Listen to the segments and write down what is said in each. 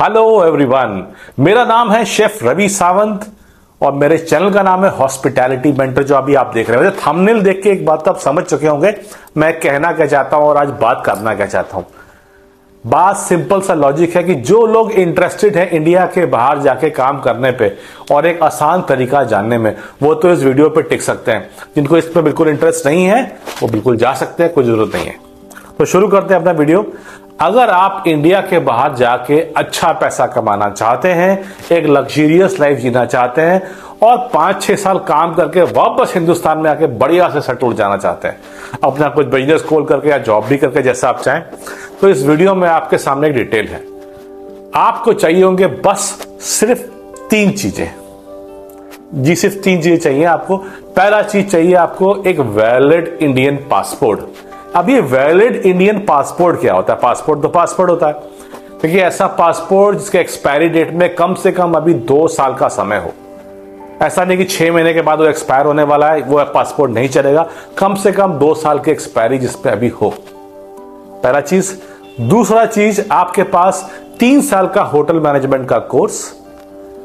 Hello everyone, मेरा नाम है शेफ रवि सावंत और मेरे चैनल का नाम है हॉस्पिटैलिटी मेंटर। जो अभी आप देख रहे हो, थंबनेल देख के एक बात तो आप समझ चुके होंगे मैं कहना क्या चाहता हूं और आज बात करना क्या चाहता हूं। बात सिंपल सा लॉजिक है कि जो लोग इंटरेस्टेड हैं इंडिया के बाहर जाके काम करने पे और एक आसान तरीका जानने में, वो तो इस वीडियो पे टिक सकते हैं। जिनको इस पे बिल्कुल इंटरेस्ट नहीं है वो बिल्कुल जा सकते हैं, कोई जरूरत नहीं है। तो शुरू करते हैं अपना वीडियो। अगर आप इंडिया के बाहर जाके अच्छा पैसा कमाना चाहते हैं, एक लग्जरियस लाइफ जीना चाहते हैं और 5-6 साल काम करके वापस हिंदुस्तान में आके बढ़िया से सेटल हो जाना चाहते हैं, अपना कुछ बिजनेस खोल करके या जॉब भी करके, जैसा आप चाहें, तो इस वीडियो में आपके सामने एक डिटेल है। आपको चाहिए होंगे बस सिर्फ 3 चीजें। जी सिर्फ 3 चीजें चाहिए आपको। पहला चीज चाहिए आपको एक वैलिड इंडियन पासपोर्ट। अब ये वैलिड इंडियन पासपोर्ट क्या होता है? पासपोर्ट तो पासपोर्ट होता है, देखिए ऐसा पासपोर्ट जिसके एक्सपायरी डेट में कम से कम अभी 2 साल का समय हो। ऐसा नहीं कि 6 महीने के बाद वो एक्सपायर होने वाला है, वो पासपोर्ट नहीं चलेगा। कम से कम 2 साल की एक्सपायरी जिसपे अभी हो, पहला चीज। दूसरा चीज, आपके पास 3 साल का होटल मैनेजमेंट का कोर्स,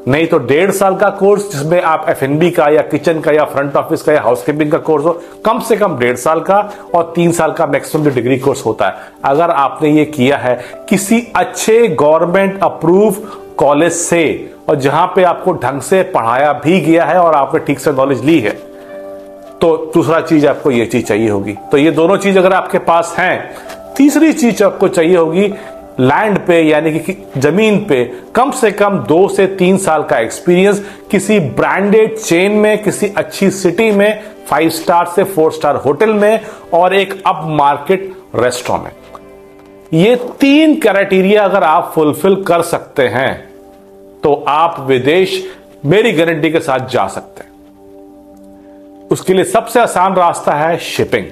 नहीं तो 1.5 साल का कोर्स जिसमें आप F&B का या किचन का या फ्रंट ऑफिस का या हाउसकीपिंग का कोर्स हो। कम से कम 1.5 साल का और 3 साल का मैक्सिमम जो डिग्री कोर्स होता है। अगर आपने ये किया है किसी अच्छे गवर्नमेंट अप्रूव कॉलेज से और जहां पे आपको ढंग से पढ़ाया भी गया है और आपने ठीक से नॉलेज ली है, तो दूसरा चीज आपको ये चीज चाहिए होगी। तो ये दोनों चीज अगर आपके पास हैं, तीसरी चीज आपको चाहिए होगी लैंड पे, यानी कि जमीन पे कम से कम 2 से 3 साल का एक्सपीरियंस किसी ब्रांडेड चेन में, किसी अच्छी सिटी में, 5 स्टार से 4 स्टार होटल में और एक अप मार्केट रेस्टोरेंट में। ये 3 क्राइटेरिया अगर आप फुलफिल कर सकते हैं तो आप विदेश मेरी गारंटी के साथ जा सकते हैं। उसके लिए सबसे आसान रास्ता है शिपिंग।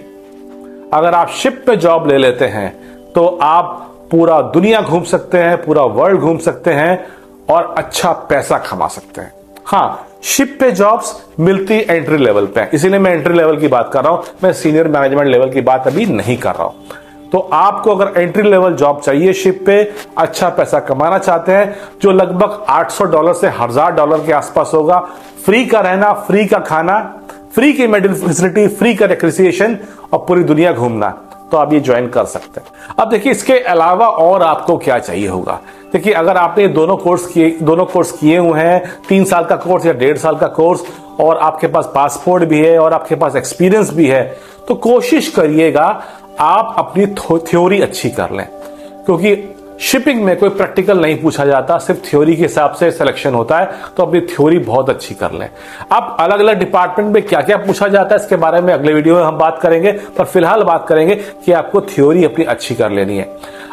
अगर आप शिप पे जॉब ले लेते हैं तो आप पूरा दुनिया घूम सकते हैं, पूरा वर्ल्ड घूम सकते हैं और अच्छा पैसा कमा सकते हैं। हाँ, शिप पे जॉब्स मिलती एंट्री लेवल पे, इसीलिए मैं एंट्री लेवल की बात कर रहा हूं, मैं सीनियर मैनेजमेंट लेवल की बात अभी नहीं कर रहा हूं। तो आपको अगर एंट्री लेवल जॉब चाहिए शिप पे, अच्छा पैसा कमाना चाहते हैं, जो लगभग $800 से $1000 के आसपास होगा, फ्री का रहना, फ्री का खाना, फ्री की मेडिकल फैसिलिटी, फ्री का रिक्रिएशन और पूरी दुनिया घूमना, तो आप ये ज्वाइन कर सकते हैं। अब देखिए इसके अलावा और आपको क्या चाहिए होगा। देखिए अगर आपने दोनों कोर्स किए हुए हैं, 3 साल का कोर्स या 1.5 साल का कोर्स, और आपके पास पासपोर्ट भी है और आपके पास एक्सपीरियंस भी है, तो कोशिश करिएगा आप अपनी थ्योरी अच्छी कर लें, क्योंकि शिपिंग में कोई प्रैक्टिकल नहीं पूछा जाता, सिर्फ थ्योरी के हिसाब से सिलेक्शन होता है। तो अपनी थ्योरी बहुत अच्छी कर लें। अब अलग अलग डिपार्टमेंट में क्या क्या पूछा जाता है इसके बारे में अगले वीडियो में हम बात करेंगे, पर फिलहाल बात करेंगे कि आपको थ्योरी अपनी अच्छी कर लेनी है।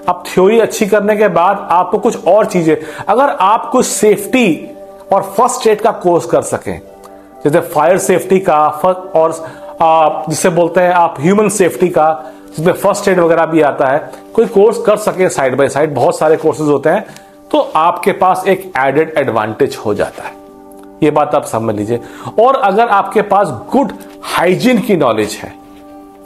अब थ्योरी अच्छी करने के बाद आपको कुछ और चीजें, अगर आप कुछ सेफ्टी और फर्स्ट एड का कोर्स कर सकें, जैसे फायर सेफ्टी का और जिसे बोलते हैं आप ह्यूमन सेफ्टी का, जिसमें फर्स्ट एड वगैरह भी आता है, कोई कोर्स कर सके साइड बाय साइड, बहुत सारे कोर्सेज होते हैं, तो आपके पास एक एडेड एडवांटेज हो जाता है। ये बात आप समझ लीजिए। और अगर आपके पास गुड हाइजीन की नॉलेज है,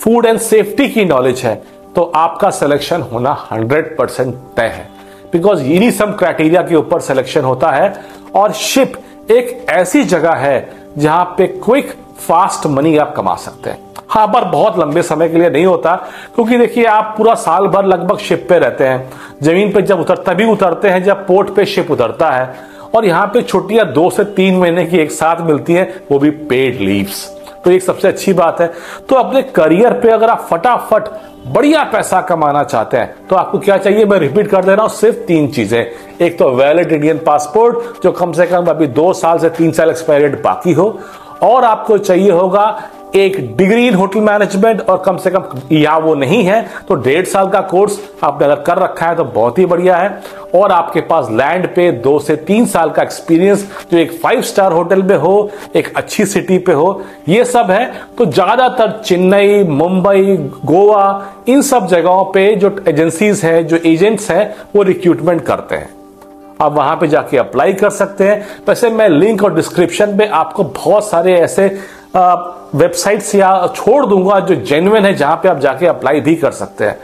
फूड एंड सेफ्टी की नॉलेज है, तो आपका सिलेक्शन होना 100% तय है, बिकॉज इन्हीं सब क्राइटेरिया के ऊपर सिलेक्शन होता है। और शिप एक ऐसी जगह है जहां पे क्विक फास्ट मनी आप कमा सकते हैं। हाँ, पर बहुत लंबे समय के लिए नहीं होता, क्योंकि देखिए आप पूरा साल भर लगभग शिप पे रहते हैं। जमीन पे जब तभी उतरते हैं जब पोर्ट पे शिप उतरता है, और यहाँ पे छुट्टियां 2 से 3 महीने की एक साथ मिलती हैं, वो भी पेड लीव्स। तो एक सबसे अच्छी बात है। तो अपने करियर पे अगर आप फटाफट बढ़िया पैसा कमाना चाहते हैं तो आपको क्या चाहिए, मैं रिपीट कर दे रहा हूं, सिर्फ 3 चीजें। एक तो वैलिड इंडियन पासपोर्ट जो कम से कम अभी 2 साल से 3 साल एक्सपायरी डेट बाकी हो, और आपको चाहिए होगा एक डिग्री इन होटल मैनेजमेंट, और कम से कम, या वो नहीं है तो 1.5 साल का कोर्स आपने अगर कर रखा है तो बहुत ही बढ़िया है। और आपके पास लैंड पे 2 से 3 साल का एक्सपीरियंस जो एक 5 स्टार होटल में हो, एक अच्छी सिटी पे हो, ये सब है। तो ज्यादातर चेन्नई, मुंबई, गोवा, इन सब जगहों पे जो एजेंसीज है, जो एजेंट्स हैं, वो रिक्रूटमेंट करते हैं। आप वहां पे जाके अप्लाई कर सकते हैं। वैसे मैं लिंक और डिस्क्रिप्शन में आपको बहुत सारे ऐसे वेबसाइट्स या छोड़ दूंगा जो जेन्युइन है, जहां पे आप जाके अप्लाई भी कर सकते हैं।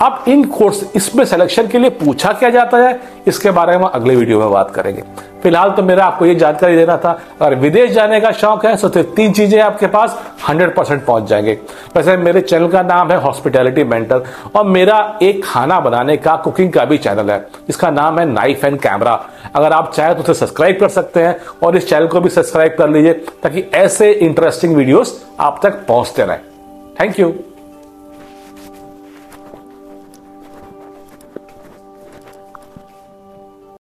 अब इन कोर्स इसमें सिलेक्शन के लिए पूछा क्या जाता है, इसके बारे में अगले वीडियो में बात करेंगे। फिलहाल तो मेरा आपको ये जानकारी देना था। अगर विदेश जाने का शौक है तो 3 चीजें आपके पास 100% पहुंच जाएंगे। वैसे मेरे चैनल का नाम है हॉस्पिटैलिटी मेंटर और मेरा एक खाना बनाने का, कुकिंग का भी चैनल है जिसका नाम है नाइफ एंड कैमरा। अगर आप चाहे तो उसे सब्सक्राइब कर सकते हैं और इस चैनल को भी सब्सक्राइब कर लीजिए ताकि ऐसे इंटरेस्टिंग वीडियोस आप तक पहुंचते रहें। Thank you.